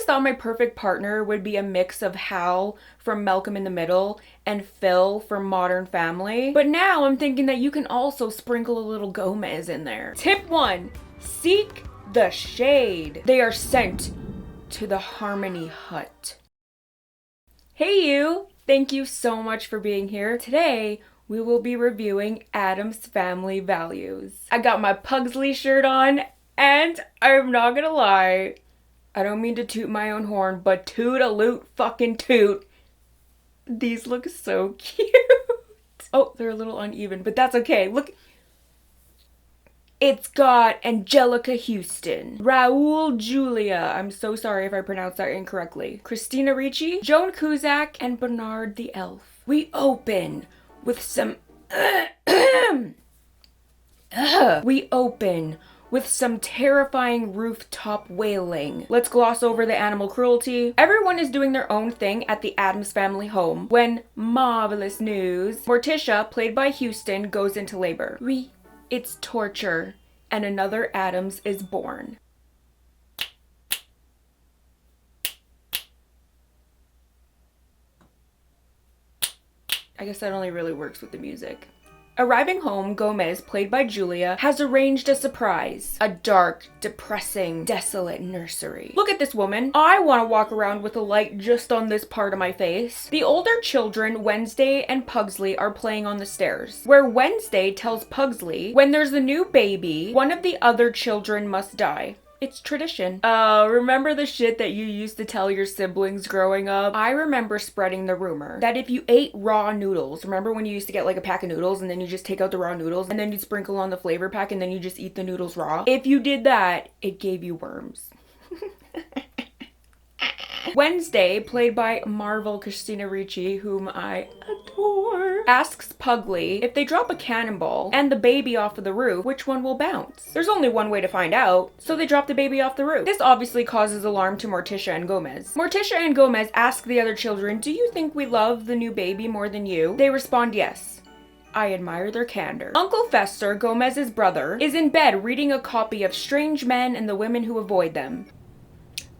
always thought my perfect partner would be a mix of Hal from Malcolm in the Middle and Phil from Modern Family. But now I'm thinking that you can also sprinkle a little Gomez in there. Tip 1. Seek the shade. They are sent to the Harmony Hut. Hey you! Thank you so much for being here. Today, we will be reviewing Addams Family Values. I got my Pugsley shirt on, and I'm not gonna lie, I don't mean to toot my own horn, but toot-a-loot fucking toot. These look so cute. Oh, they're a little uneven, but that's okay. Look. It's got Angelica Huston, Raul Julia, I'm so sorry if I pronounced that incorrectly, Christina Ricci, Joan Cusack, and Bernard the Elf. We open with some terrifying rooftop wailing. Let's gloss over the animal cruelty. Everyone is doing their own thing at the Addams family home when marvelous news. Morticia, played by Huston, goes into labor. It's torture, and another Addams is born. I guess that only really works with the music. Arriving home, Gomez, played by Julia, has arranged a surprise. A dark, depressing, desolate nursery. Look at this woman. I want to walk around with a light just on this part of my face. The older children, Wednesday and Pugsley, are playing on the stairs, where Wednesday tells Pugsley, when there's a new baby, one of the other children must die. It's tradition. Remember the shit that you used to tell your siblings growing up? I remember spreading the rumor that if you ate raw noodles, remember when you used to get like a pack of noodles and then you just take out the raw noodles and then you'd sprinkle on the flavor pack and then you just eat the noodles raw? If you did that, it gave you worms. Wednesday, played by Marvel Christina Ricci, whom I adore, asks Pugsley if they drop a cannonball and the baby off of the roof, which one will bounce? There's only one way to find out, so they drop the baby off the roof. This obviously causes alarm to Morticia and Gomez. Morticia and Gomez ask the other children, do you think we love the new baby more than you? They respond, yes. I admire their candor. Uncle Fester, Gomez's brother, is in bed reading a copy of Strange Men and the Women Who Avoid Them.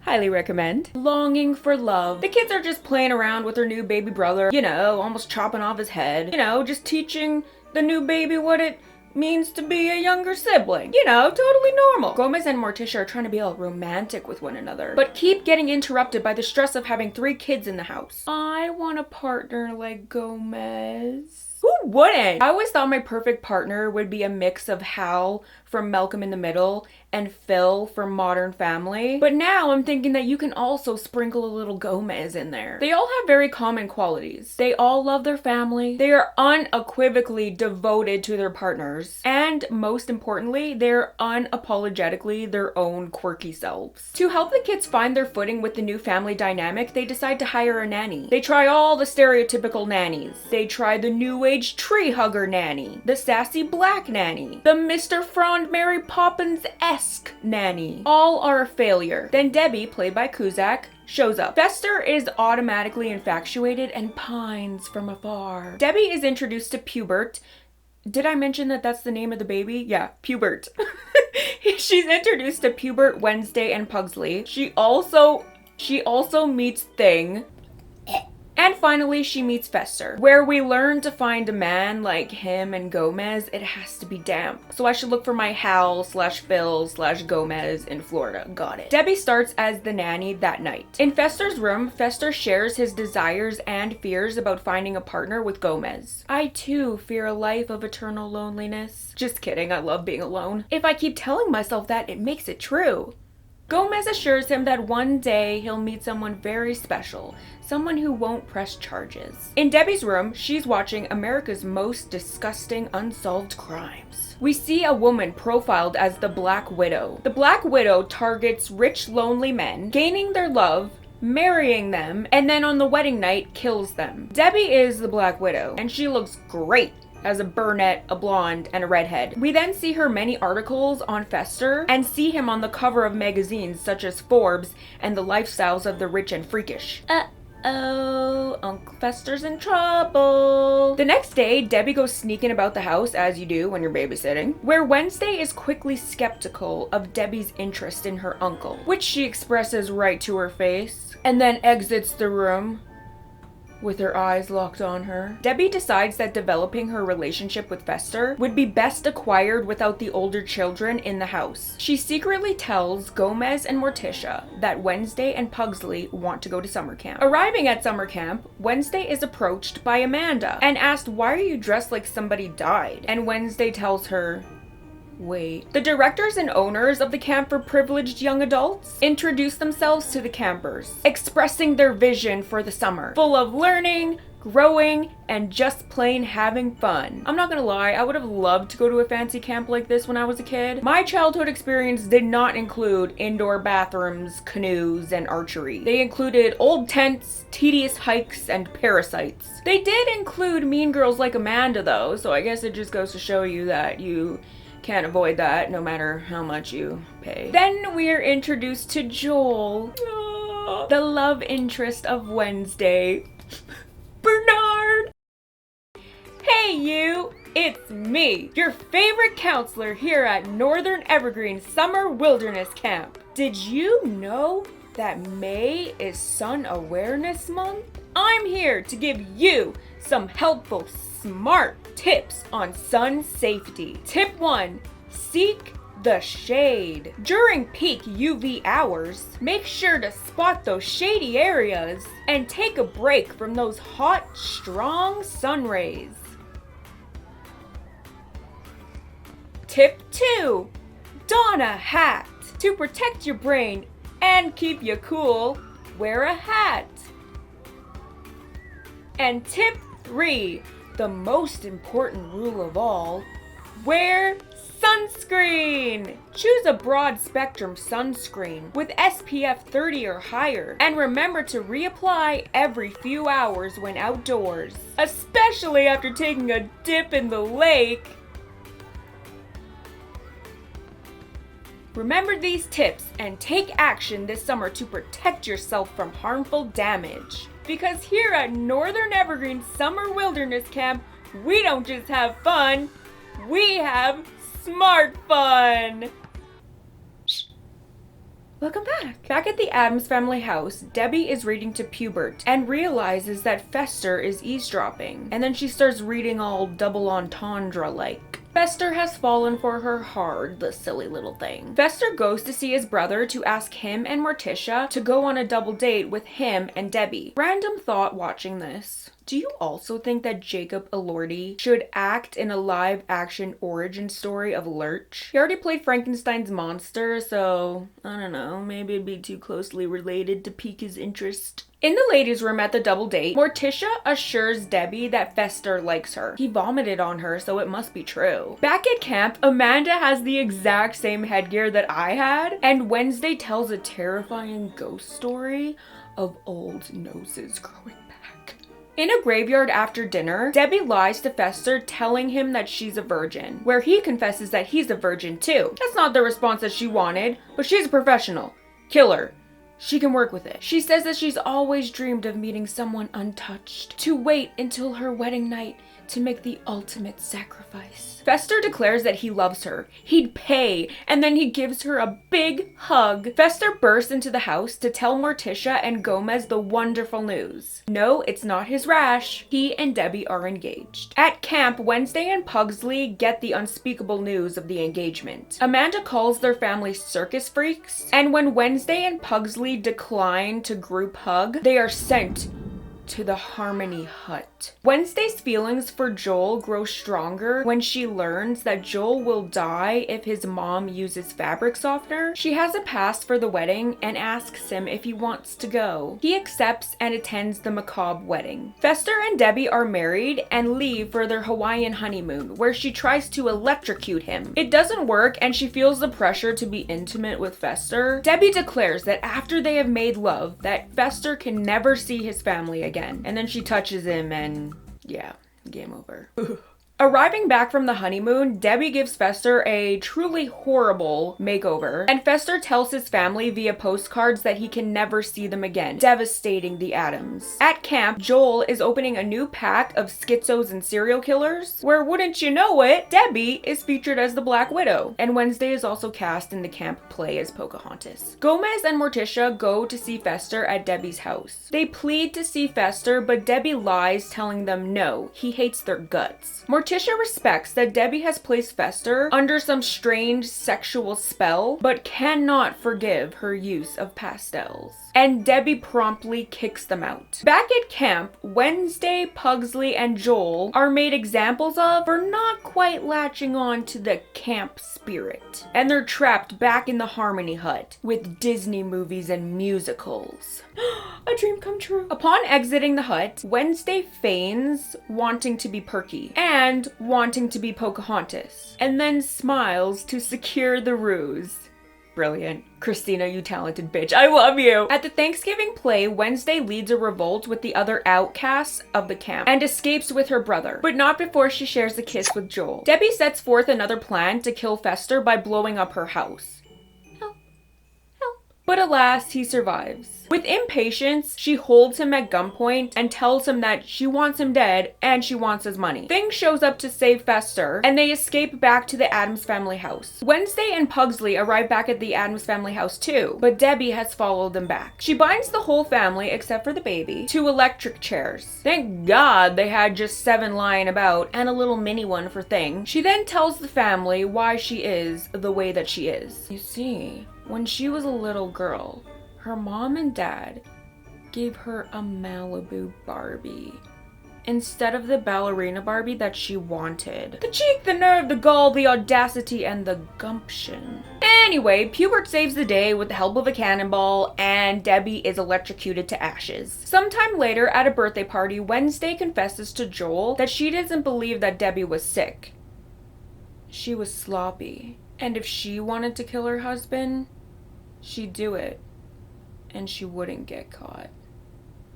Highly recommend. Longing for love. The kids are just playing around with their new baby brother, you know, almost chopping off his head, you know, just teaching the new baby what it means to be a younger sibling. You know, totally normal. Gomez and Morticia are trying to be all romantic with one another, but keep getting interrupted by the stress of having 3 kids in the house. I want a partner like Gomez. Who wouldn't? I always thought my perfect partner would be a mix of Hal from Malcolm in the Middle and Phil from Modern Family. But now I'm thinking that you can also sprinkle a little Gomez in there. They all have very common qualities. They all love their family. They are unequivocally devoted to their partners. And most importantly, they're unapologetically their own quirky selves. To help the kids find their footing with the new family dynamic, they decide to hire a nanny. They try all the stereotypical nannies. They try the new age tree hugger nanny, the sassy black nanny, the Mr. Frond Mary Poppins-esque nanny. All are a failure. Then Debbie, played by Cusack, shows up. Fester is automatically infatuated and pines from afar. Debbie is introduced to Pubert. Did I mention that that's the name of the baby? Yeah, Pubert. She's introduced to Pubert, Wednesday, and Pugsley. She also meets Thing. And finally, she meets Fester, where we learn to find a man like him and Gomez, it has to be damp. So I should look for my Hal/Phil/Gomez in Florida. Got it. Debbie starts as the nanny that night. In Fester's room, Fester shares his desires and fears about finding a partner with Gomez. I too fear a life of eternal loneliness. Just kidding, I love being alone. If I keep telling myself that, it makes it true. Gomez assures him that one day he'll meet someone very special, someone who won't press charges. In Debbie's room, she's watching America's Most Disgusting Unsolved Crimes. We see a woman profiled as the Black Widow. The Black Widow targets rich, lonely men, gaining their love, marrying them, and then on the wedding night kills them. Debbie is the Black Widow, and she looks great as a brunette, a blonde, and a redhead. We then see her many articles on Fester and see him on the cover of magazines such as Forbes and the Lifestyles of the Rich and Freakish. Uh-oh, Uncle Fester's in trouble. The next day, Debbie goes sneaking about the house, as you do when you're babysitting, where Wednesday is quickly skeptical of Debbie's interest in her uncle, which she expresses right to her face, and then exits the room with her eyes locked on her. Debbie decides that developing her relationship with Fester would be best acquired without the older children in the house. She secretly tells Gomez and Morticia that Wednesday and Pugsley want to go to summer camp. Arriving at summer camp, Wednesday is approached by Amanda and asked, "Why are you dressed like somebody died?" And Wednesday tells her, "Wait." The directors and owners of the camp for privileged young adults introduce themselves to the campers, expressing their vision for the summer, full of learning, growing, and just plain having fun. I'm not gonna lie, I would have loved to go to a fancy camp like this when I was a kid. My childhood experience did not include indoor bathrooms, canoes, and archery. They included old tents, tedious hikes, and parasites. They did include mean girls like Amanda though, so I guess it just goes to show you that you can't avoid that no matter how much you pay. Then we're introduced to Joel, the love interest of Wednesday. Bernard! Hey you, it's me, your favorite counselor here at Northern Evergreen Summer Wilderness Camp. Did you know that May is Sun Awareness Month? I'm here to give you some helpful, smart tips on sun safety. Tip 1, seek the shade. During peak UV hours, make sure to spot those shady areas and take a break from those hot, strong sun rays. Tip 2, don a hat. To protect your brain and keep you cool, wear a hat. And tip 3, the most important rule of all, wear sunscreen. Choose a broad spectrum sunscreen with SPF 30 or higher, and remember to reapply every few hours when outdoors, especially after taking a dip in the lake. Remember these tips and take action this summer to protect yourself from harmful damage. Because here at Northern Evergreen Summer Wilderness Camp, we don't just have fun, we have smart fun! Shh. Welcome back. Back at the Addams family house, Debbie is reading to Pubert and realizes that Fester is eavesdropping. And then she starts reading all double entendre-like. Fester has fallen for her hard, the silly little thing. Fester goes to see his brother to ask him and Morticia to go on a double date with him and Debbie. Random thought watching this. Do you also think that Jacob Elordi should act in a live-action origin story of Lurch? He already played Frankenstein's monster, so I don't know, maybe it'd be too closely related to pique his interest. In the ladies' room at the double date, Morticia assures Debbie that Fester likes her. He vomited on her, so it must be true. Back at camp, Amanda has the exact same headgear that I had, and Wednesday tells a terrifying ghost story of old noses growing back. In a graveyard after dinner, Debbie lies to Fester, telling him that she's a virgin, where he confesses that he's a virgin too. That's not the response that she wanted, but she's a professional. Killer. She can work with it. She says that she's always dreamed of meeting someone untouched, to wait until her wedding night to make the ultimate sacrifice. Fester declares that he loves her. He'd pay, and then he gives her a big hug. Fester bursts into the house to tell Morticia and Gomez the wonderful news. No, it's not his rash. He and Debbie are engaged. At camp, Wednesday and Pugsley get the unspeakable news of the engagement. Amanda calls their family circus freaks, and when Wednesday and Pugsley decline to group hug, they are sent to the Harmony Hut. Wednesday's feelings for Joel grow stronger when she learns that Joel will die if his mom uses fabric softener. She has a pass for the wedding and asks him if he wants to go. He accepts and attends the macabre wedding. Fester and Debbie are married and leave for their Hawaiian honeymoon, where she tries to electrocute him. It doesn't work and she feels the pressure to be intimate with Fester. Debbie declares that after they have made love, that Fester can never see his family again. And then she touches him and yeah, game over. Arriving back from the honeymoon, Debbie gives Fester a truly horrible makeover, and Fester tells his family via postcards that he can never see them again, devastating the Addams. At camp, Joel is opening a new pack of schizos and serial killers, where wouldn't you know it, Debbie is featured as the Black Widow, and Wednesday is also cast in the camp play as Pocahontas. Gomez and Morticia go to see Fester at Debbie's house. They plead to see Fester, but Debbie lies, telling them no, he hates their guts. Morticia respects that Debbie has placed Fester under some strange sexual spell, but cannot forgive her use of pastels. And Debbie promptly kicks them out. Back at camp, Wednesday, Pugsley, and Joel are made examples of for not quite latching on to the camp spirit. And they're trapped back in the Harmony Hut with Disney movies and musicals. A dream come true. Upon exiting the hut, Wednesday feigns wanting to be Perky and wanting to be Pocahontas, and then smiles to secure the ruse. Brilliant. Christina, you talented bitch. I love you. At the Thanksgiving play, Wednesday leads a revolt with the other outcasts of the camp and escapes with her brother, but not before she shares a kiss with Joel. Debbie sets forth another plan to kill Fester by blowing up her house. Help. Help. But alas, he survives. With impatience, she holds him at gunpoint and tells him that she wants him dead and she wants his money. Thing shows up to save Fester, and they escape back to the Addams family house. Wednesday and Pugsley arrive back at the Addams family house too, but Debbie has followed them back. She binds the whole family, except for the baby, to electric chairs. Thank God they had just 7 lying about and a little mini one for Thing. She then tells the family why she is the way that she is. You see, when she was a little girl, her mom and dad gave her a Malibu Barbie instead of the ballerina Barbie that she wanted. The cheek, the nerve, the gall, the audacity, and the gumption. Anyway, Pubert saves the day with the help of a cannonball, and Debbie is electrocuted to ashes. Sometime later, at a birthday party, Wednesday confesses to Joel that she doesn't believe that Debbie was sick. She was sloppy. And if she wanted to kill her husband, she'd do it. And she wouldn't get caught.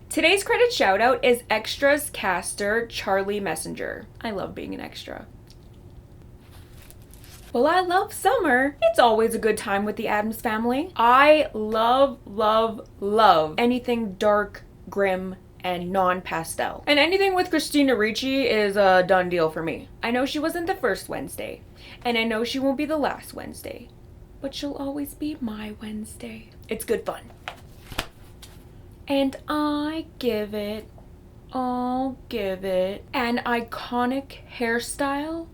Today's credit shout out is Extras caster Charlie Messenger. I love being an extra. Well, I love summer. It's always a good time with the Addams family. I love, love, love anything dark, grim, and non-pastel. And anything with Christina Ricci is a done deal for me. I know she wasn't the first Wednesday, and I know she won't be the last Wednesday, but she'll always be my Wednesday. It's good fun. And I'll give it an iconic hairstyle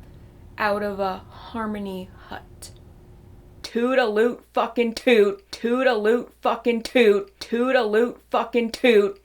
out of a Harmony Hut. Toot-a-loot fucking toot, toot-a-loot fucking toot, toot-a-loot fucking toot.